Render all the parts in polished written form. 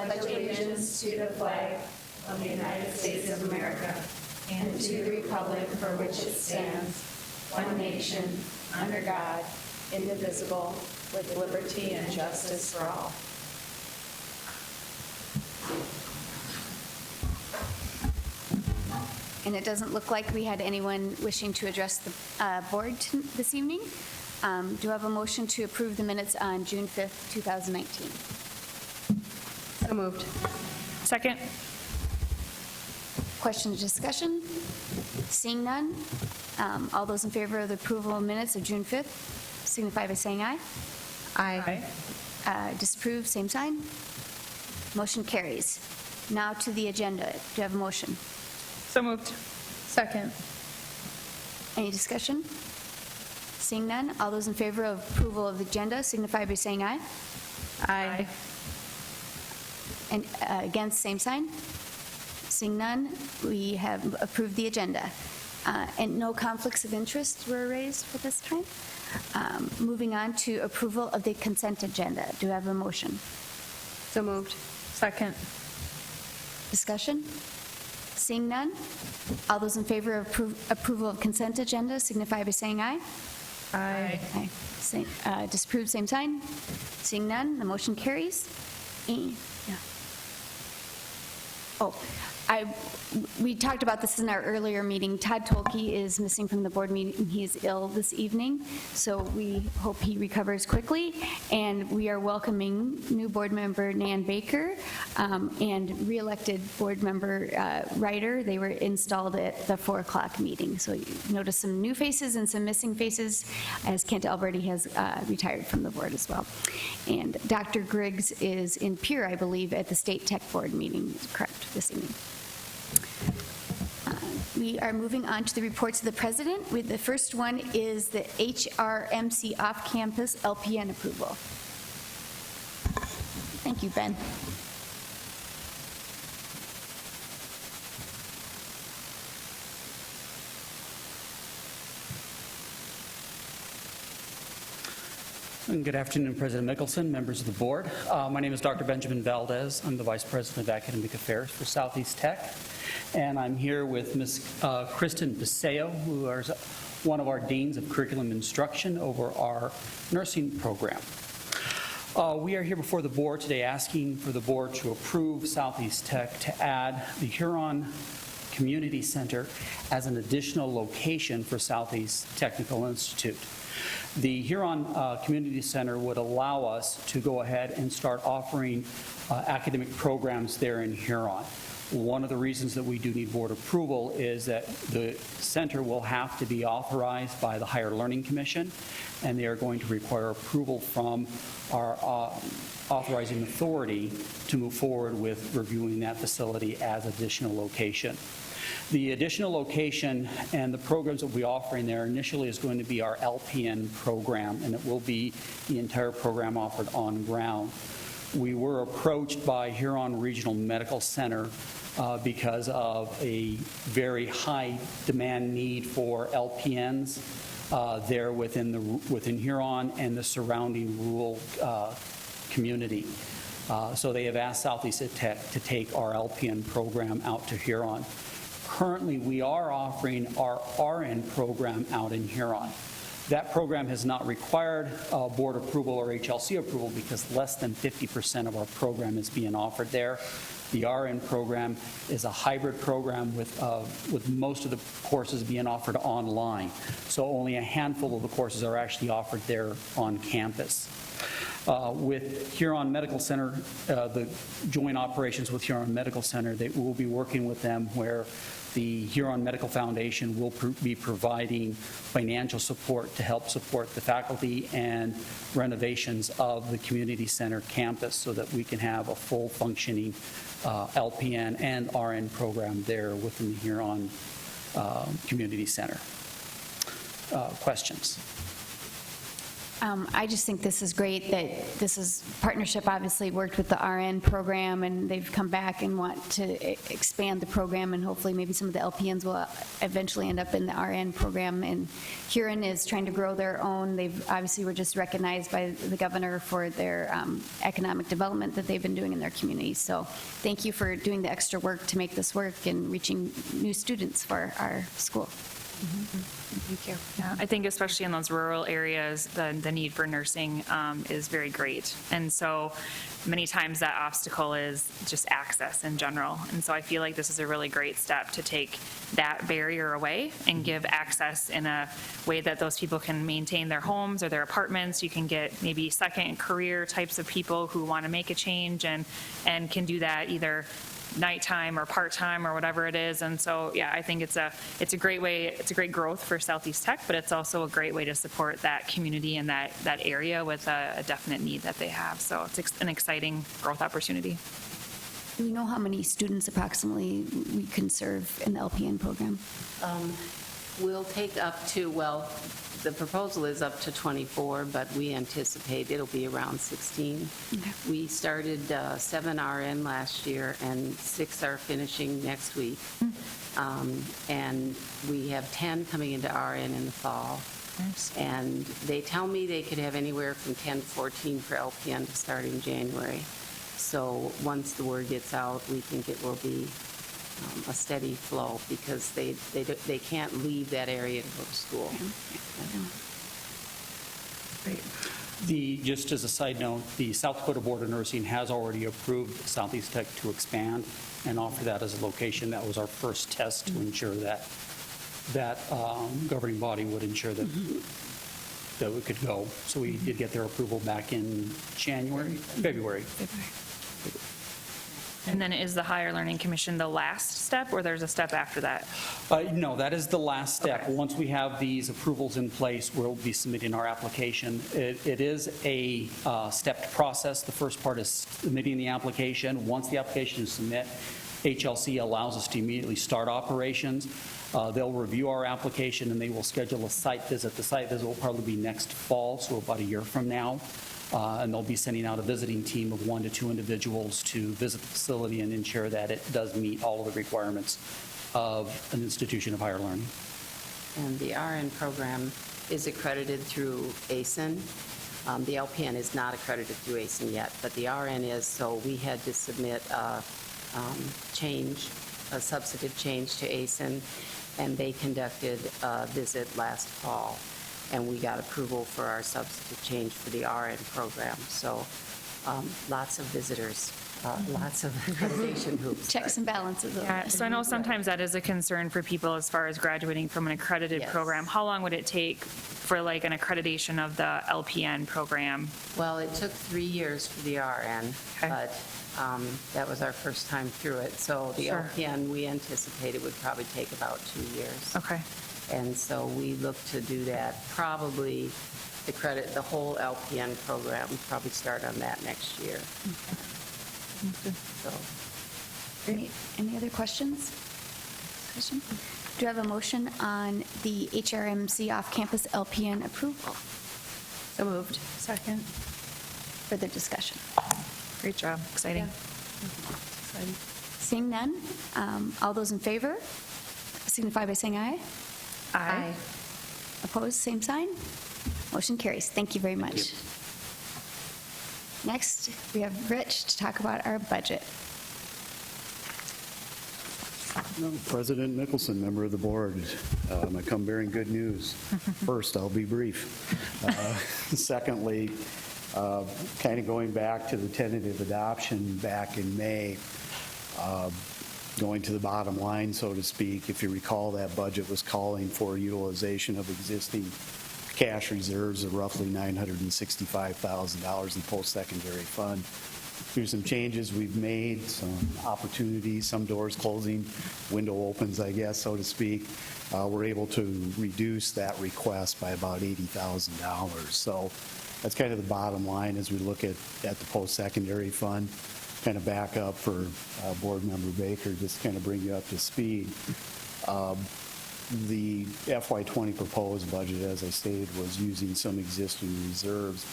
pledge allegiance to the flag of the United States of America and to the republic for which it stands, one nation, under God, indivisible, with liberty and justice for all. And it doesn't look like we had anyone wishing to address the board this evening. Do I have a motion to approve the minutes on June 5th, 2019? So moved. Second. Question or discussion? Seeing none, all those in favor of the approval of minutes of June 5th signify by saying aye. Aye. Disapprove, same sign. Motion carries. Now to the agenda. Do you have a motion? So moved. Second. Any discussion? Seeing none, all those in favor of approval of the agenda signify by saying aye. Aye. And against, same sign. Seeing none, we have approved the agenda. And no conflicts of interest were raised for this time. Moving on to approval of the consent agenda. Do I have a motion? So moved. Second. Discussion? Seeing none, all those in favor of approval of consent agenda signify by saying aye. Aye. Aye. Disapprove, same sign. Seeing none, the motion carries. Yeah. Oh, we talked about this in our earlier meeting. Todd Tolke is missing from the board meeting. He is ill this evening, so we hope he recovers quickly. And we are welcoming new board member Nan Baker and re-elected board member Ryder. They were installed at the 4 o'clock meeting. So you notice some new faces and some missing faces, as Kent Alberti has retired from the board as well. And Dr. Griggs is in Pierre, I believe, at the State Tech Board meeting, correct, this evening. We are moving on to the reports of the president. The first one is the HRMC off-campus LPN approval. Thank you, Ben. Good afternoon, President Mickelson, members of the board. My name is Dr. Benjamin Valdez. I'm the Vice President of Academic Affairs for Southeast Tech. And I'm here with Ms. Kristen Paseo, who is one of our Deans of Curriculum Instruction over our nursing program. We are here before the board today asking for the board to approve Southeast Tech to add the Huron Community Center as an additional location for Southeast Technical Institute. The Huron Community Center would allow us to go ahead and start offering academic programs there in Huron. One of the reasons that we do need board approval is that the center will have to be authorized by the Higher Learning Commission, and they are going to require approval from our authorizing authority to move forward with reviewing that facility as additional location. The additional location and the programs that we'll be offering there initially is going to be our LPN program, and it will be the entire program offered on ground. We were approached by Huron Regional Medical Center because of a very high demand need for LPNs there within Huron and the surrounding rural community. So they have asked Southeast Tech to take our LPN program out to Huron. Currently, we are offering our RN program out in Huron. That program has not required board approval or HLC approval because less than 50% of our program is being offered there. The RN program is a hybrid program with most of the courses being offered online. So only a handful of the courses are actually offered there on campus. With Huron Medical Center, the joint operations with Huron Medical Center, they will be working with them where the Huron Medical Foundation will be providing financial support to help support the faculty and renovations of the community center campus so that we can have a full functioning LPN and RN program there within the Huron Community Center. Questions? I just think this is great that this is partnership, obviously worked with the RN program, and they've come back and want to expand the program, and hopefully maybe some of the LPNs will eventually end up in the RN program. And Huron is trying to grow their own. They've obviously were just recognized by the governor for their economic development that they've been doing in their community. So thank you for doing the extra work to make this work and reaching new students for our school. Thank you. Yeah, I think especially in those rural areas, the need for nursing is very great. And so many times that obstacle is just access in general. And so I feel like this is a really great step to take that barrier away and give access in a way that those people can maintain their homes or their apartments. You can get maybe second career types of people who want to make a change and can do that either nighttime or part-time or whatever it is. And so, yeah, I think it's a great way, it's a great growth for Southeast Tech, but it's also a great way to support that community and that area with a definite need that they have. So it's an exciting growth opportunity. Do we know how many students approximately we can serve in the LPN program? We'll take up to, well, the proposal is up to 24, but we anticipate it'll be around 16. Okay. We started 7 RN last year, and 6 are finishing next week. And we have 10 coming into RN in the fall. Nice. And they tell me they could have anywhere from 10 to 14 for LPN to start in January. So once the word gets out, we think it will be a steady flow, because they can't leave that area to go to school. Just as a side note, the South Dakota Board of Nursing has already approved Southeast Tech to expand and offer that as a location. That was our first test to ensure that governing body would ensure that we could go. So we did get their approval back in February. And then is the Higher Learning Commission the last step, or there's a step after that? No, that is the last step. Okay. Once we have these approvals in place, we'll be submitting our application. It is a stepped process. The first part is submitting the application. Once the application is submitted, HLC allows us to immediately start operations. They'll review our application, and they will schedule a site visit. The site visit will probably be next fall, so about a year from now. And they'll be sending out a visiting team of 1 to 2 individuals to visit the facility and ensure that it does meet all of the requirements of an institution of higher learning. And the RN program is accredited through ASIN. The LPN is not accredited through ASIN yet, but the RN is, so we had to submit a substantive change to ASIN, and they conducted a visit last fall, and we got approval for our substantive change for the RN program. So lots of visitors, lots of accreditation hoops. Checks and balances. Yeah, so I know sometimes that is a concern for people as far as graduating from an accredited Yes. program. How long would it take for like an accreditation of the LPN program? Well, it took 3 years for the RN, Okay. but that was our first time through it. So the Sure. LPN, we anticipated would probably take about 2 years. Okay. And so we look to do that, probably the whole LPN program, probably start on that next year. So, Great. Any other questions? Discussion? Do I have a motion on the HRMC off-campus LPN approval? So moved. Second. Further discussion? Great job. Exciting. Seeing none, all those in favor signify by saying aye. Aye. Opposed, same sign. Motion carries. Thank you very much. Next, we have Rich to talk about our budget. President Mickelson, member of the board, I come bearing good news. First, I'll be brief. Secondly, kind of going back to the tentative adoption back in May, going to the bottom line, so to speak, if you recall, that budget was calling for utilization of existing cash reserves of roughly $965,000 in post-secondary fund. Through some changes we've made, some opportunities, some doors closing, window opens, I guess, so to speak, we're able to reduce that request by about $80,000. So that's kind of the bottom line as we look at the post-secondary fund. Kind of back up for Board Member Baker, just kind of bring you up to speed. The FY20 proposed budget, as I stated, was using some existing reserves,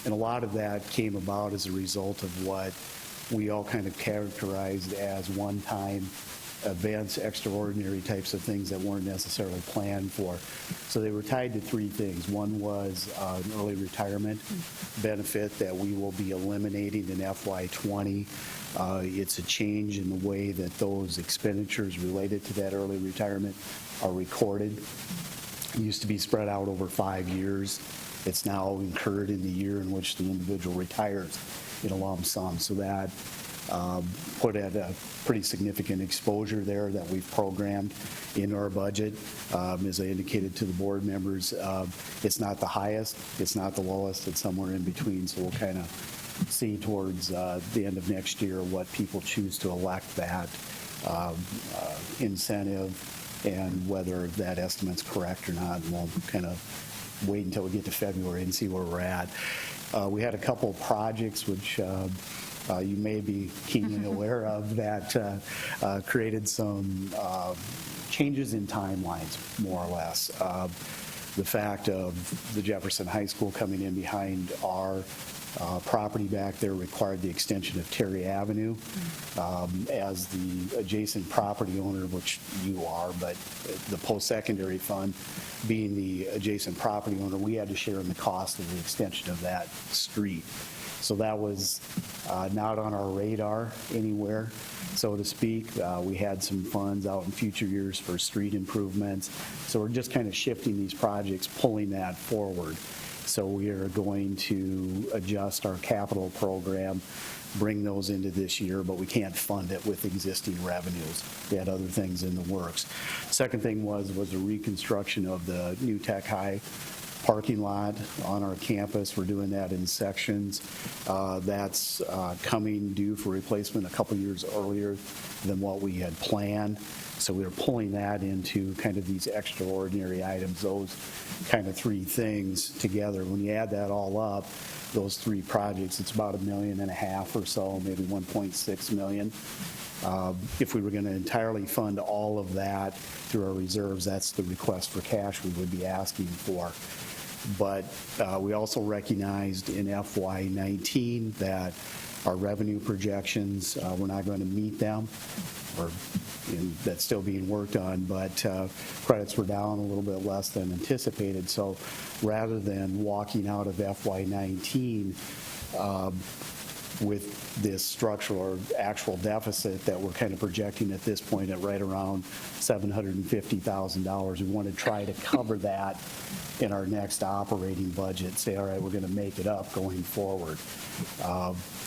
and a lot of that came about as a result of what we all kind of characterized as one-time events, extraordinary types of things that weren't necessarily planned for. So they were tied to three things. One was an early retirement benefit that we will be eliminating in FY20. It's a change in the way that those expenditures related to that early retirement are recorded. It used to be spread out over 5 years. It's now incurred in the year in which the individual retires in a lump sum. So that put at a pretty significant exposure there that we've programmed in our budget. As I indicated to the board members, it's not the highest, it's not the lowest, it's somewhere in between. So we'll kind of see towards the end of next year what people choose to elect that incentive and whether that estimate's correct or not. And we'll kind of wait until we get to February and see where we're at. We had a couple of projects which you may be keenly aware of that created some changes in timelines, more or less. The fact of the Jefferson High School coming in behind our property back there required the extension of Terry Avenue. As the adjacent property owner, which you are, but the post-secondary fund being the adjacent property owner, we had to share in the cost of the extension of that street. So that was not on our radar anywhere, so to speak. We had some funds out in future years for street improvements. So we're just kind of shifting these projects, pulling that forward. So we are going to adjust our capital program, bring those into this year, but we can't fund it with existing revenues. We had other things in the works. Second thing was a reconstruction of the new Tech High parking lot on our campus. We're doing that in sections. That's coming due for replacement a couple years earlier than what we had planned. So we're pulling that into kind of these extraordinary items, those kind of three things together. When you add that all up, those three projects, it's about $1.5 million or so, maybe 1.6 million. If we were going to entirely fund all of that through our reserves, that's the request for cash we would be asking for. But we also recognized in FY19 that our revenue projections, we're not going to meet them, or that's still being worked on, but credits were down a little bit less than anticipated. So rather than walking out of FY19 with this structural or actual deficit that we're kind of projecting at this point at right around $750,000, we want to try to cover that in our next operating budget, say, all right, we're going to make it up going forward.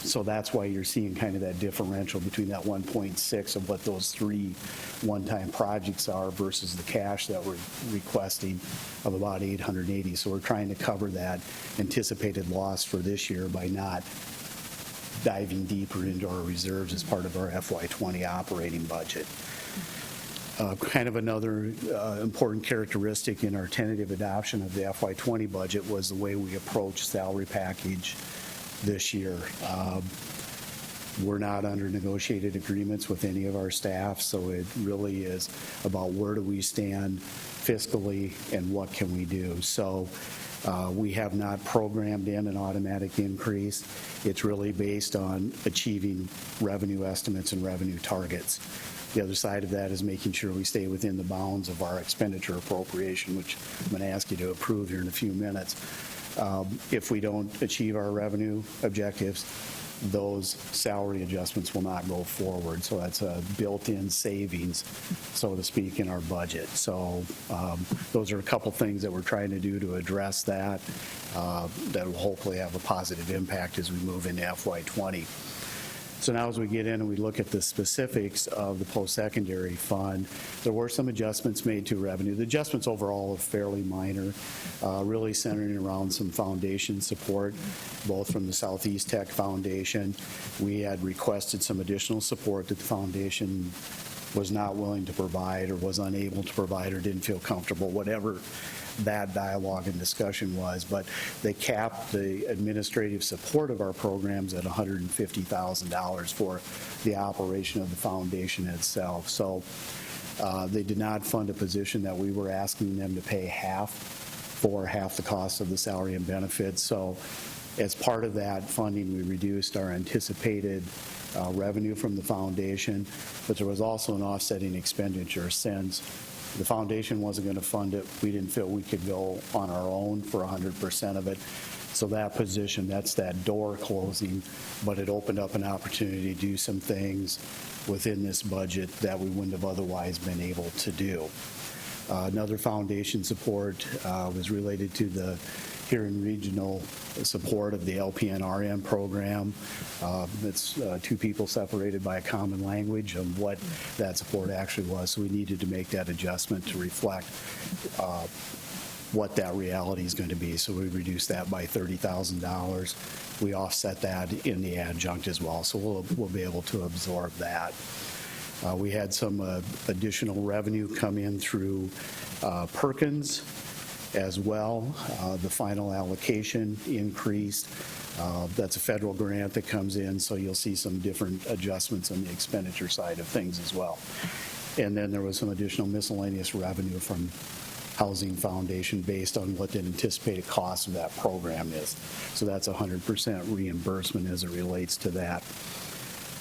So that's why you're seeing kind of that differential between that 1.6 of what those three one-time projects are versus the cash that we're requesting of about 880. So we're trying to cover that anticipated loss for this year by not diving deeper into our reserves as part of our FY20 operating budget. Kind of another important characteristic in our tentative adoption of the FY20 budget was the way we approached salary package this year. We're not under negotiated agreements with any of our staff, so it really is about where do we stand fiscally and what can we do. So we have not programmed in an automatic increase. It's really based on achieving revenue estimates and revenue targets. The other side of that is making sure we stay within the bounds of our expenditure appropriation, which I'm going to ask you to approve here in a few minutes. If we don't achieve our revenue objectives, those salary adjustments will not go forward. So that's a built-in savings, so to speak, in our budget. So those are a couple things that we're trying to do to address that that will hopefully have a positive impact as we move into FY20. So now as we get in and we look at the specifics of the post-secondary fund, there were some adjustments made to revenue. The adjustments overall are fairly minor, really centering around some foundation support, both from the Southeast Tech Foundation. We had requested some additional support that the foundation was not willing to provide or was unable to provide or didn't feel comfortable, whatever that dialogue and discussion was, but they capped the administrative support of our programs at $150,000 for the operation of the foundation itself. So They did not fund a position that we were asking them to pay half the cost of the salary and benefits. So as part of that funding, we reduced our anticipated revenue from the foundation, but there was also an offsetting expenditure. Since the foundation wasn't going to fund it, we didn't feel we could go on our own for 100% of it. So that position, that's that door closing, but it opened up an opportunity to do some things within this budget that we wouldn't have otherwise been able to do. Another foundation support was related to the Huron Regional support of the LPN-RM program. It's two people separated by a common language of what that support actually was, so we needed to make that adjustment to reflect what that reality is going to be. So we reduced that by $30,000. We offset that in the adjunct as well, so we'll be able to absorb that. We had some additional revenue come in through Perkins as well. The final allocation increased. That's a federal grant that comes in, so you'll see some different adjustments on the expenditure side of things as well. And then there was some additional miscellaneous revenue from Housing Foundation based on what the anticipated cost of that program is. So that's 100% reimbursement as it relates to that.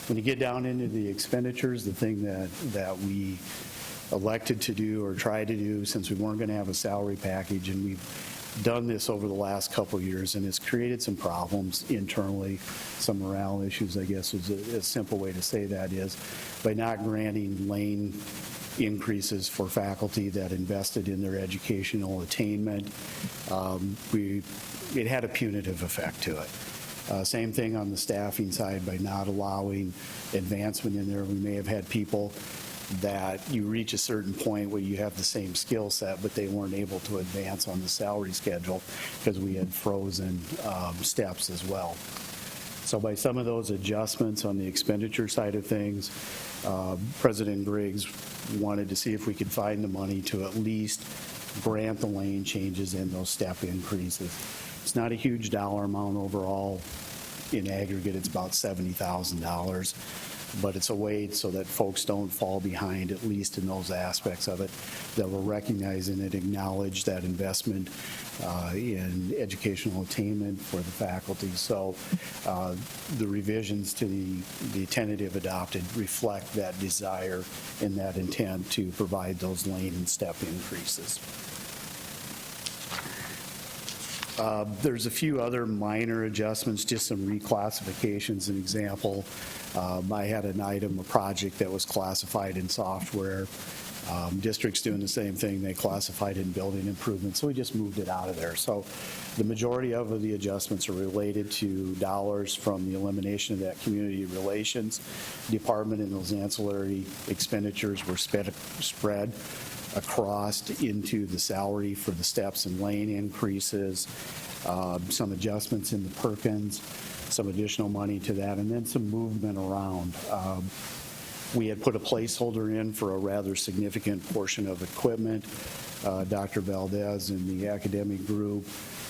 When you get down into the expenditures, the thing that we elected to do or tried to do, since we weren't going to have a salary package, and we've done this over the last couple of years, and it's created some problems internally, some morale issues, I guess is a simple way to say that, is by not granting lane increases for faculty that invested in their educational attainment. It had a punitive effect to it. Same thing on the staffing side by not allowing advancement in there. We may have had people that you reach a certain point where you have the same skill set, but they weren't able to advance on the salary schedule because we had frozen steps as well. So by some of those adjustments on the expenditure side of things, President Griggs wanted to see if we could find the money to at least grant the lane changes and those step increases. It's not a huge dollar amount overall. In aggregate, it's about $70,000, but it's a way so that folks don't fall behind, at least in those aspects of it, that we're recognizing and acknowledge that investment in educational attainment for the faculty. So the revisions to the tentative adopted reflect that desire and that intent to provide those lane and step increases. There's a few other minor adjustments, just some reclassifications. An example, I had an item, a project that was classified in software. Districts doing the same thing, they classified in building improvements, so we just moved it out of there. So the majority of the adjustments are related to dollars from the elimination of that community relations department, and those ancillary expenditures were spread across into the salary for the steps and lane increases, some adjustments in the Perkins, some additional money to that, and then some movement around. We had put a placeholder in for a rather significant portion of equipment. Dr. Valdez and the academic group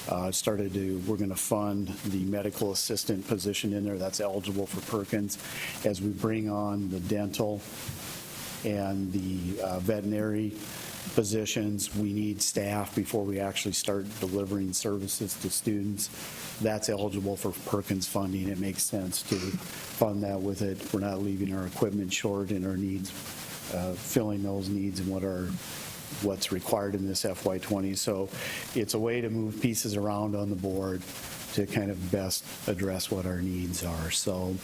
we're going to fund the medical assistant position in there. That's eligible for Perkins. As we bring on the dental and the veterinary positions, we need staff before we actually start delivering services to students. That's eligible for Perkins funding. It makes sense to fund that with it. We're not leaving our equipment short in our needs, filling those needs and what's required in this FY20. So it's a way to move pieces around on the board to kind of best address what our needs are. So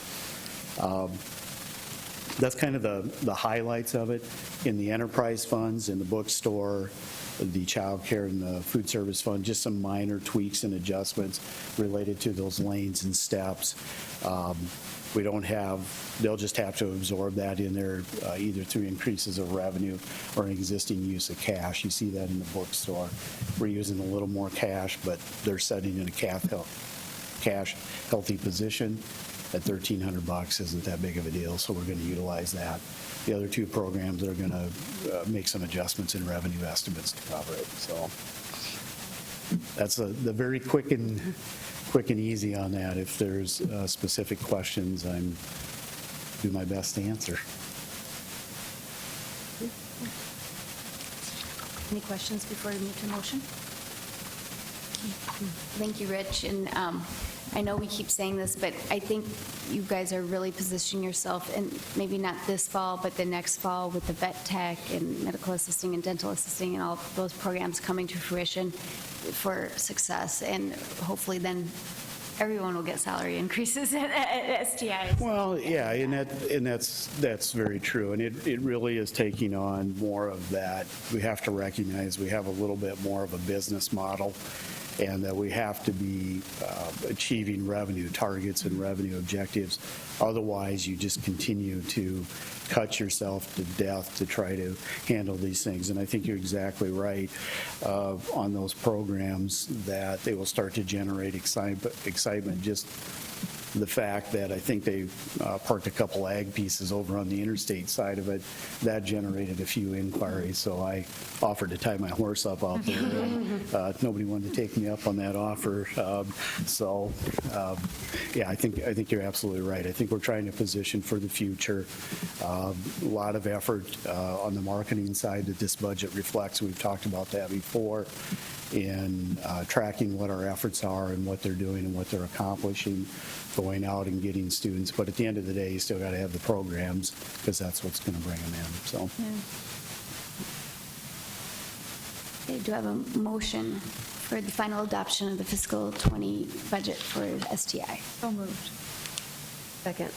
that's kind of the highlights of it. In the enterprise funds, in the bookstore, the child care and the food service fund, just some minor tweaks and adjustments related to those lanes and steps. They'll just have to absorb that in there either through increases of revenue or an existing use of cash. You see that in the bookstore. We're using a little more cash, but they're setting in a cash healthy position. At $1,300 isn't that big of a deal, so we're going to utilize that. The other two programs are going to make some adjustments in revenue estimates to cover it. So that's the very quick and easy on that. If there's specific questions, I'm do my best to answer. Any questions before we move to motion? Thank you, Rich. And I know we keep saying this, but I think you guys are really positioning yourself, and maybe not this fall, but the next fall with the vet tech and medical assisting and dental assisting and all those programs coming to fruition for success. And hopefully then everyone will get salary increases at STI. Well, yeah, and that's very true, and it really is taking on more of that. We have to recognize we have a little bit more of a business model, and that we have to be achieving revenue targets and revenue objectives. Otherwise, you just continue to cut yourself to death to try to handle these things. And I think you're exactly right on those programs, that they will start to generate excitement. Just the fact that I think they parked a couple ag pieces over on the interstate side of it, that generated a few inquiries. So I offered to tie my horse up out there, and nobody wanted to take me up on that offer. Yeah, I think you're absolutely right. I think we're trying to position for the future. A lot of effort on the marketing side that this budget reflects. We've talked about that before, in tracking what our efforts are and what they're doing and what they're accomplishing, going out and getting students. But at the end of the day, you still got to have the programs, because that's what's going to bring them in. So. Okay, do I have a motion for the final adoption of the fiscal 20 budget for STI? So moved. Second.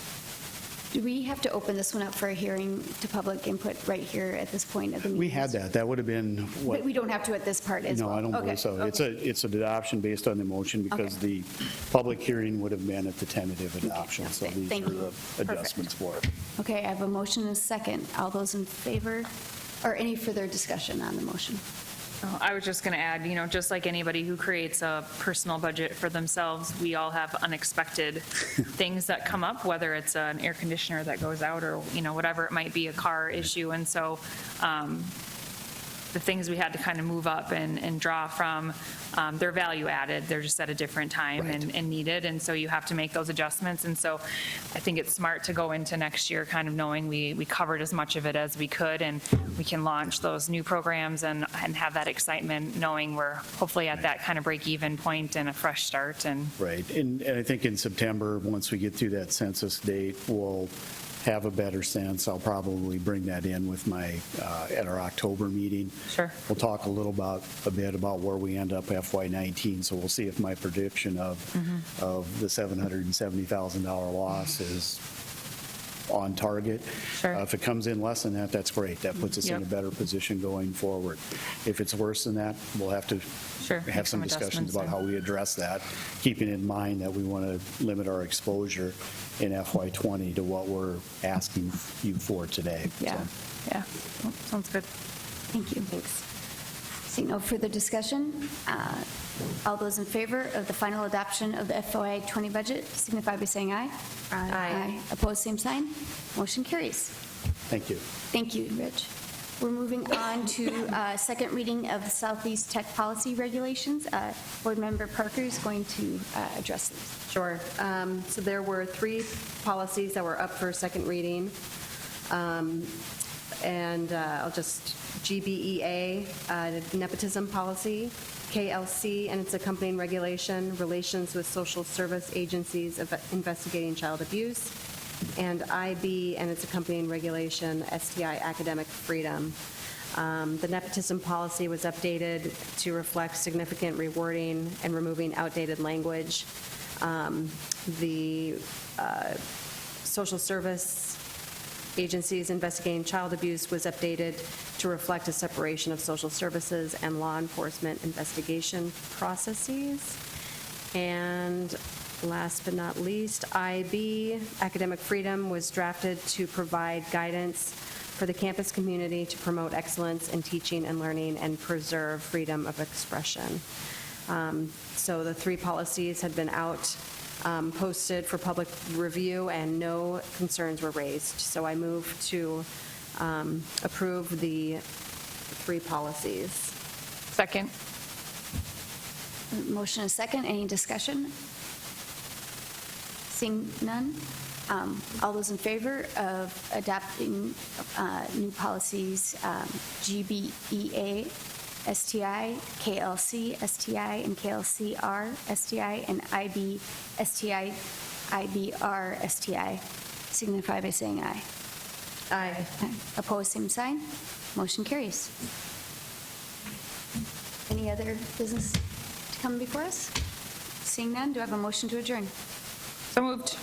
Do we have to open this one up for a hearing to public input right here at this point of the meeting? We had that. That would have been what. But we don't have to at this part as well? No, I don't Okay, believe so. okay. It's an adoption based on the motion, because the public hearing would have been at the tentative adoption. So these Thank are you. the adjustments for it. Okay, I have a motion and a second. All those in favor, or any further discussion on the motion? Oh, I was just going to add, just like anybody who creates a personal budget for themselves, we all have unexpected things that come up, whether it's an air conditioner that goes out or, whatever it might be, a car issue. And so the things we had to kind of move up and draw from, they're value added. They're just at a different time and needed. And so you have to make those adjustments. And so I think it's smart to go into next year kind of knowing we covered as much of it as we could, and we can launch those new programs and have that excitement, knowing we're hopefully at that kind of break-even point and a fresh start. Right. And I think in September, once we get through that census date, we'll have a better sense. I'll probably bring that in with at our October meeting. Sure. We'll talk a bit about where we end up FY19. So we'll see if my prediction of the $770,000 loss is on target. Sure. If it comes in less than that, that's great. That puts us in a better position going forward. If it's worse than that, we'll have to Sure, make have some some discussions adjustments about there. how we address that, keeping in mind that we want to limit our exposure in FY20 to what we're asking you for today. Yeah, So, yeah. Well, sounds good. Thank you. Thanks. Seeing no further discussion, all those in favor of the final adoption of the FY 20 budget signify by saying aye. Aye. Opposed, same sign. Motion carries. Thank you. Thank you, Rich. We're moving on to second reading of the Southeast Tech Policy Regulations. Board Member Parker is going to address these. Sure. So there were 3 policies that were up for second reading. And I'll just, GBEA, nepotism policy, KLC and its accompanying regulation, relations with social service agencies investigating child abuse, and IB and its accompanying regulation, STI academic freedom. The nepotism policy was updated to reflect significant rewording and removing outdated language. The social service agencies investigating child abuse was updated to reflect a separation of social services and law enforcement investigation processes. And last but not least, IB, academic freedom, was drafted to provide guidance for the campus community to promote excellence in teaching and learning and preserve freedom of expression. So the 3 policies had been out, posted for public review, and no concerns were raised. So I move to approve the 3 policies. Second. Motion is second. Any discussion? Seeing none? All those in favor of adopting new policies GBEA, STI, KLC, STI, and KLCR, STI, and IB, STI, IBR, STI, signify by saying aye. Aye. Aye. Opposed, same sign. Motion carries. Any other business to come before us? Seeing none, do I have a motion to adjourn? So moved.